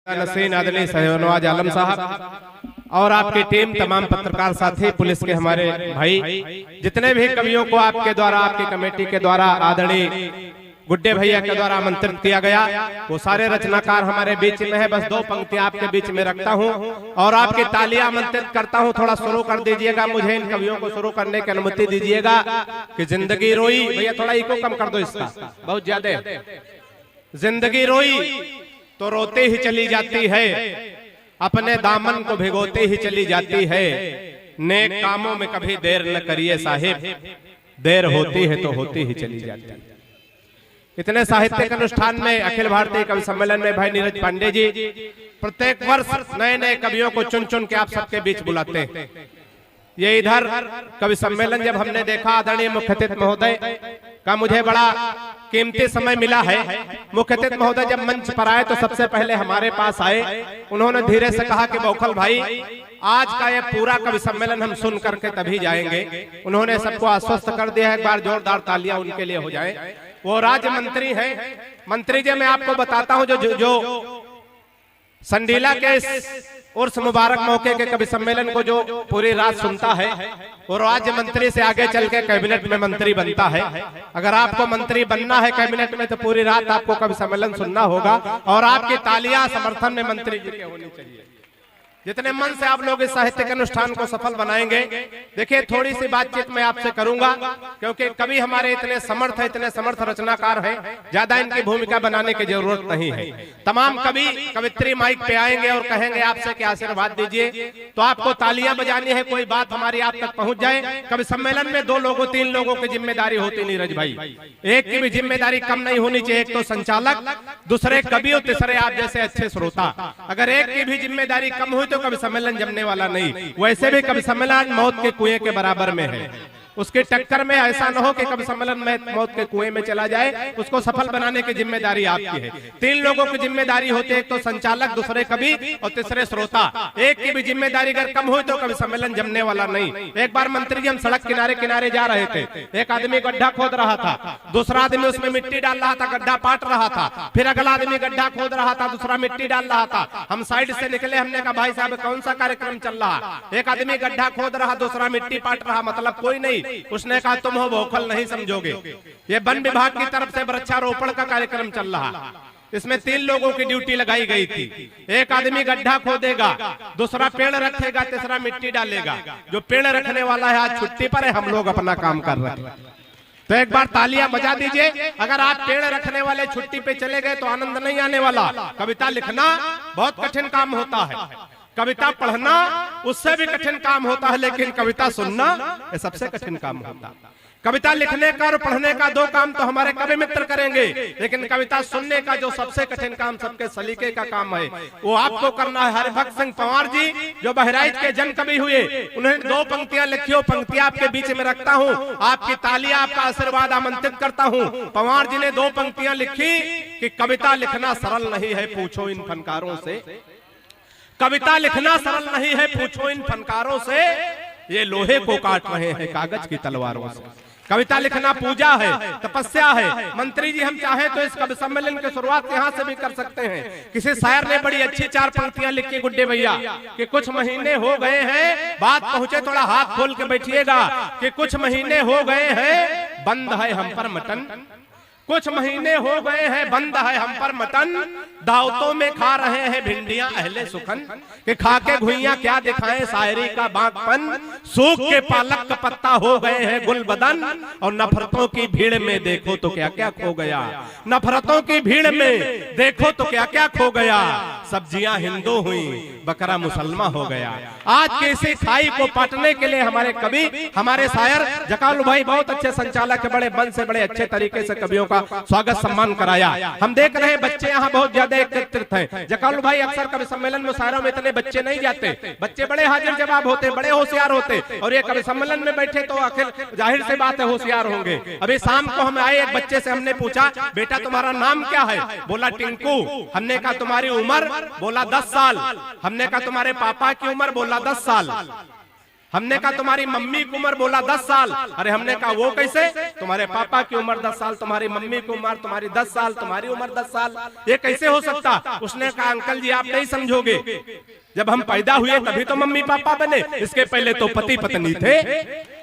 नसीन आदनी शहनवाज आलम साहब और आपकी टीम, तमाम पत्रकार साथी, पुलिस के हमारे भाई, जितने भी कवियों को आपके द्वारा, आपकी कमेटी के द्वारा, आदरणीय गुड्डे भैया के द्वारा आमंत्रित किया गया, वो सारे रचनाकार हमारे बीच में है। बस दो पंक्तियां आपके बीच में रखता हूं और आपकी तालियां आमंत्रित करता हूं। थोड़ा शुरू कर दीजिएगा, मुझे इन कवियों को शुरू करने की अनुमति दीजिएगा। कि जिंदगी रोई, भैया थोड़ा इको कम कर दो इसका, बहुत ज्यादा। जिंदगी रोई तो रोते ही चली जाती है, अपने दामन को भिगोते ही चली जाती है। नेक कामों में कभी देर न करिए साहिब, देर होती है तो होती ही चली जाती है। इतने साहित्यिक अनुष्ठान में, अखिल भारतीय कवि सम्मेलन में भाई नीरज पांडे जी प्रत्येक वर्ष नए नए कवियों को चुन चुन के आप सबके बीच बुलाते हैं। ये इधर कवि सम्मेलन जब हमने देखा, आदरणीय मुख्य अतिथि महोदय का मुझे बड़ा कीमती समय मिला है। मुख्य अतिथि महोदय जब मंच पर आए तो सबसे पहले हमारे पास आए। उन्होंने धीरे से कहा कि बौखल भाई, आज का ये पूरा कवि सम्मेलन हम सुन करके तभी जाएंगे। उन्होंने सबको आश्वस्त कर दिया है। एक बार जोरदार तालियां उनके लिए हो जाए। वो राज्य मंत्री हैं। मंत्री जी, मैं आपको बताता हूं, जो संडीला के उर्स मुबारक मौके के कवि सम्मेलन को जो पूरी रात सुनता है, वो राज्य मंत्री से आगे चल के कैबिनेट में मंत्री बनता है। अगर आपको मंत्री बनना है कैबिनेट में, तो पूरी रात आपको कवि सम्मेलन सुनना होगा और आपकी तालियां समर्थन में मंत्री जी की होनी चाहिए। जितने मन से आप लोग इस साहित्यिक अनुष्ठान को सफल बनाएंगे। देखिए, थोड़ी सी बातचीत मैं आपसे करूंगा, क्योंकि कवि हमारे इतने समर्थ रचनाकार हैं, ज्यादा इनकी भूमिका बनाने की जरूरत नहीं है। तमाम कवि कवित्री माइक पे आएंगे और कहेंगे आपसे कि आशीर्वाद दीजिए, तो आपको तालियां बजानी है, कोई बात हमारी आप तक पहुंच जाए। कवि सम्मेलन में 2 लोगों 3 लोगों की जिम्मेदारी होती नीरज भाई, एक की भी जिम्मेदारी कम नहीं होनी चाहिए। एक तो संचालक, दूसरे कवि और तीसरे आप जैसे अच्छे श्रोता। अगर एक की भी जिम्मेदारी कम हुई तो कवि सम्मेलन जमने वाला नहीं। वैसे भी कवि सम्मेलन मौत के कुएं के बराबर में है। उसके टक्कर में ऐसा न हो कि कवि सम्मेलन में मौत के कुएं में चला जाए। उसको सफल बनाने की जिम्मेदारी आपकी है। 3 लोगों की जिम्मेदारी होती है, एक तो संचालक, दूसरे कवि और तीसरे श्रोता। एक की भी जिम्मेदारी अगर कम हुई तो कवि सम्मेलन जमने वाला नहीं। एक बार मंत्री जी, हम सड़क किनारे किनारे जा रहे थे, एक आदमी गड्ढा खोद रहा था, दूसरा आदमी उसमें मिट्टी डाल रहा था, गड्ढा पाट रहा था, फिर अगला आदमी गड्ढा खोद रहा था, दूसरा मिट्टी डाल रहा था। हम साइड से निकले, हमने कहा भाई साहब कौन सा कार्यक्रम चल रहा? एक आदमी गड्ढा खोद रहा, दूसरा मिट्टी पाट रहा, मतलब कोई नहीं। उसने कहा तुम हो बौखल, नहीं समझोगे। ये वन विभाग की तरफ से वृक्षारोपण का कार्यक्रम चल रहा। इसमें 3 लोगों की ड्यूटी लगाई गई थी। एक आदमी गड्ढा खोदेगा, दूसरा पेड़ रखेगा, तीसरा मिट्टी डालेगा। जो पेड़ रखने वाला है आज छुट्टी पर है, हम लोग अपना काम कर रहे हैं। तो एक बार तालियां बजा दीजिए। अगर आप पेड़ रखने वाले छुट्टी पे चले गए तो आनंद नहीं आने वाला। कविता लिखना बहुत कठिन काम होता है, कविता पढ़ना उससे भी कठिन काम होता है, लेकिन कविता सुनना ये सबसे कठिन काम होता है। कविता लिखने का और पढ़ने का 2 काम तो हमारे कवि मित्र करेंगे, लेकिन कविता सुनने का जो सबसे कठिन काम, सबके सलीके का काम है, वो आपको करना है। हरिभक्त सिंह पंवार जी, जो बहराइच के जन कवि हुए, उन्होंने 2 पंक्तियां लिखी। हो पंक्तियां आपके बीच में रखता हूं, आपकी तालियां, आपका आशीर्वाद आमंत्रित करता हूं। पंवार जी ने 2 पंक्तियां लिखी कि कविता लिखना सरल नहीं है, पूछो इन फनकारों से। कविता लिखना सरल नहीं है, पूछो इन फनकारों से, ये लोहे को काट रहे हैं कागज की तलवारों से। कविता लिखना पूजा है, तपस्या है। मंत्री जी, हम चाहें तो इस कवि सम्मेलन की शुरुआत यहाँ से भी कर सकते हैं। किसी शायर ने बड़ी अच्छी 4 पंक्तियां लिखी गुड्डे भैया, कि कुछ महीने हो गए हैं, बात पहुंचे थोड़ा हाथ खोल के बैठिएगा, कि कुछ महीने हो गए हैं बंद है हम पर मटन, कुछ महीने हो गए हैं बंद है हम पर मटन, दावतों में खा रहे हैं भिंडियां अहले सुखन, कि खाके घुइयां क्या दिखाएं शायरी का बागपन, सूख के पालक का पत्ता हो गए हैं गुल बदन, और नफरतों की भीड़ में देखो तो क्या क्या खो गया, नफरतों की भीड़ में देखो तो क्या क्या खो गया, सब्जियां हिंदू हुई बकरा मुसलमान हो गया। आज के इसी खाई को पाटने के लिए हमारे कवि, हमारे शायर जकालू भाई बहुत अच्छे संचालक है, बड़े मन से बड़े अच्छे तरीके से कवियों का स्वागत सम्मान कराया। हम देख रहे हैं बच्चे यहाँ बहुत ज्यादा एकत्रित हैं। जकालू भाई, अक्सर कवि सम्मेलन में शायरों में इतने बच्चे नहीं जाते, बच्चे बड़े हाजिर जवाब होते, बड़े होशियार होते, और ये कवि सम्मेलन में बैठे तो आखिर जाहिर सी बात है होशियार होंगे। अभी शाम को हम आए, एक बच्चे से हमने पूछा बेटा तुम्हारा नाम क्या है? बोला टिंकू। हमने कहा तुम्हारी उम्र? बोला 10 साल। हमने कहा तुम्हारे पापा की उम्र? बोला 10 साल। हमने कहा तुम्हारी मम्मी की उम्र, बोला 10 साल। अरे हमने कहा वो कैसे? तुम्हारे पापा की उम्र 10 साल, तुम्हारी मम्मी की उम्र तुम्हारी 10 साल, तुम्हारी उम्र 10 साल, ये कैसे हो सकता? उसने कहा अंकल जी आप नहीं समझोगे, जब हम पैदा हुए तभी तो मम्मी पापा बने, इसके पहले तो पति पत्नी थे।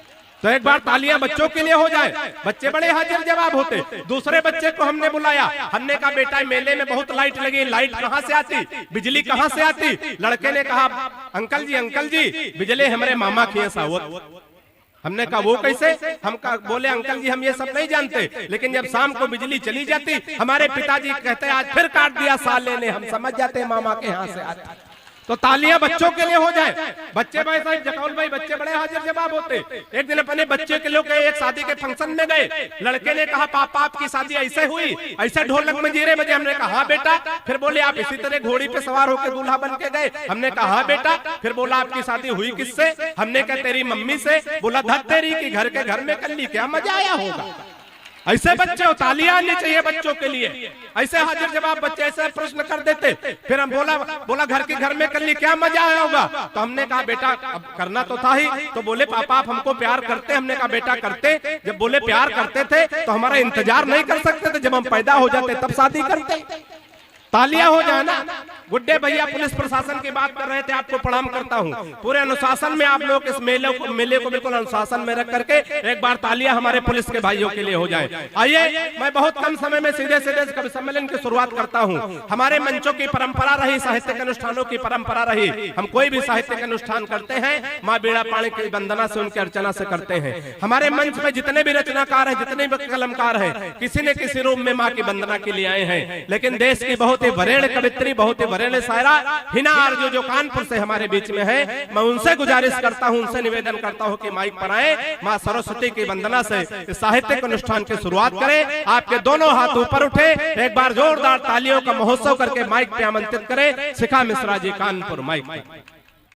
तो एक बार तालियां बच्चों के लिए हो जाए, बच्चे बड़े हाजिर जवाब होते। दूसरे बच्चे को हमने बुलाया, हमने कहा बेटा मेले में बहुत लाइट लगी, लाइट कहाँ से आती, बिजली कहाँ से आती? लड़के ने कहा अंकल जी बिजली हमारे मामा की सावत। हमने कहा वो कैसे? हम बोले अंकल जी हम ये सब नहीं जानते, लेकिन जब शाम को बिजली चली जाती हमारे पिताजी कहते आज फिर काट दिया साले ने, हम समझ जाते मामा के यहाँ से आती। तो तालियां बच्चों के लिए हो जाए। बच्चे भाई साहब जकौल भाई बच्चे बड़े हाजिर जवाब होते। एक दिन अपने बच्चे के लोग एक शादी के फंक्शन में गए, लड़के ने कहा पापा आपकी शादी ऐसे हुई, ऐसे ढोलक मंजीरे बजे। हमने कहा हाँ बेटा। फिर बोले आप इसी तरह घोड़ी पे सवार होकर दूल्हा बन के गए? हमने कहा हाँ बेटा। फिर बोला आपकी शादी हुई किससे? हमने कहा तेरी मम्मी से। बोला धत तेरी की घर के घर में कर ली, क्या मजा आया होगा। ऐसे बच्चे तालियां आनी चाहिए बच्चों के लिए। ऐसे हाजिर जवाब बच्चे ऐसे प्रश्न कर देते। फिर हम बोला घर के घर में कर ली, क्या मजा आया होगा। तो हमने कहा बेटा अब करना तो था ही। तो बोले पापा आप हमको प्यार करते? हमने कहा बेटा करते। जब बोले प्यार करते थे तो हमारा इंतजार नहीं कर सकते थे, जब हम पैदा हो जाते तब शादी करते। तालियां हो जाए ना। गुड्डे भैया पुलिस प्रशासन की बात कर रहे थे, आपको प्रणाम करता हूं। पूरे अनुशासन में आप लोग इस मेले को बिल्कुल अनुशासन में रख करके एक बार तालियां हमारे पुलिस के भाइयों के लिए हो जाए। आइए मैं बहुत कम समय में सीधे कवि सम्मेलन की शुरुआत करता हूं। हमारे मंचों की परंपरा रही, साहित्यिक अनुष्ठानों की परंपरा रही। हम कोई भी साहित्यिक अनुष्ठान करते हैं माँ बीड़ा पाणी की वंदना से, उनकी अर्चना से करते हैं। हमारे मंच में जितने भी रचनाकार हैं, जितने भी कलमकार हैं, किसी न किसी रूप में माँ की वंदना के लिए आए हैं। लेकिन देश की बहुत ही वरेण्य कवित्री, बहुत ही वरेण्य शायरा हिना आरजू जो कानपुर से हमारे बीच में है, मैं उनसे गुजारिश करता हूं, उनसे निवेदन करता हूं कि माइक पर आए, मां सरस्वती की वंदना से इस साहित्यिक अनुष्ठान की शुरुआत करें। आपके दोनों हाथ ऊपर उठे, एक बार जोरदार तालियों का महोत्सव करके माइक पे आमंत्रित करें शिखा मिश्रा जी कानपुर। माइक